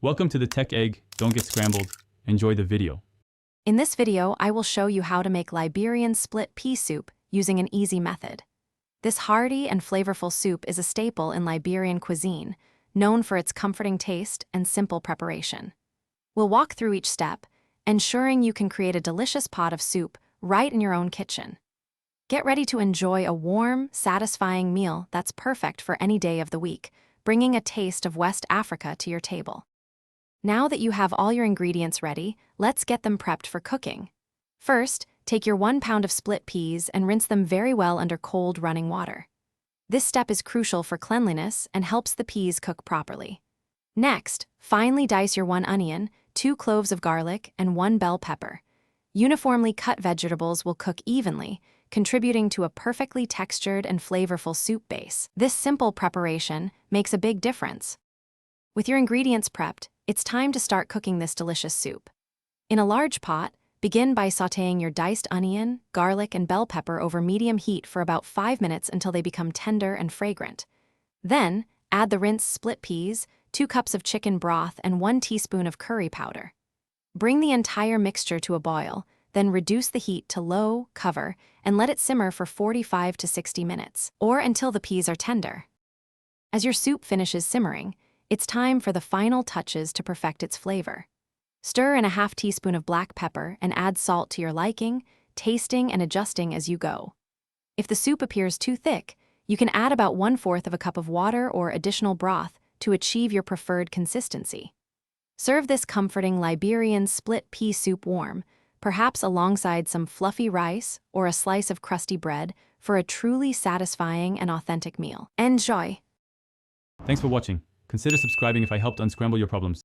Welcome to the Tech Egg. Don't get scrambled. Enjoy the video. In this video, I will show you how to make Liberian split pea soup using an easy method. This hearty and flavorful soup is a staple in Liberian cuisine, known for its comforting taste and simple preparation. We'll walk through each step, ensuring you can create a delicious pot of soup right in your own kitchen. Get ready to enjoy a warm, satisfying meal that's perfect for any day of the week, bringing a taste of West Africa to your table. Now that you have all your ingredients ready, let's get them prepped for cooking. First, take your 1 pound of split peas and rinse them very well under cold running water. This step is crucial for cleanliness and helps the peas cook properly. Next, finely dice your 1 onion, 2 cloves of garlic, and 1 bell pepper. Uniformly cut vegetables will cook evenly, contributing to a perfectly textured and flavorful soup base. This simple preparation makes a big difference. With your ingredients prepped, it's time to start cooking this delicious soup. In a large pot, begin by sautéing your diced onion, garlic, and bell pepper over medium heat for about 5 minutes until they become tender and fragrant. Then, add the rinsed split peas, 2 cups of chicken broth, and 1 teaspoon of curry powder. Bring the entire mixture to a boil, then reduce the heat to low, cover, and let it simmer for 45 to 60 minutes, or until the peas are tender. As your soup finishes simmering, it's time for the final touches to perfect its flavor. Stir in a half teaspoon of black pepper and add salt to your liking, tasting and adjusting as you go. If the soup appears too thick, you can add about 1/4 of a cup of water or additional broth to achieve your preferred consistency. Serve this comforting Liberian split pea soup warm, perhaps alongside some fluffy rice or a slice of crusty bread for a truly satisfying and authentic meal. Enjoy! Thanks for watching. Consider subscribing if I helped unscramble your problems.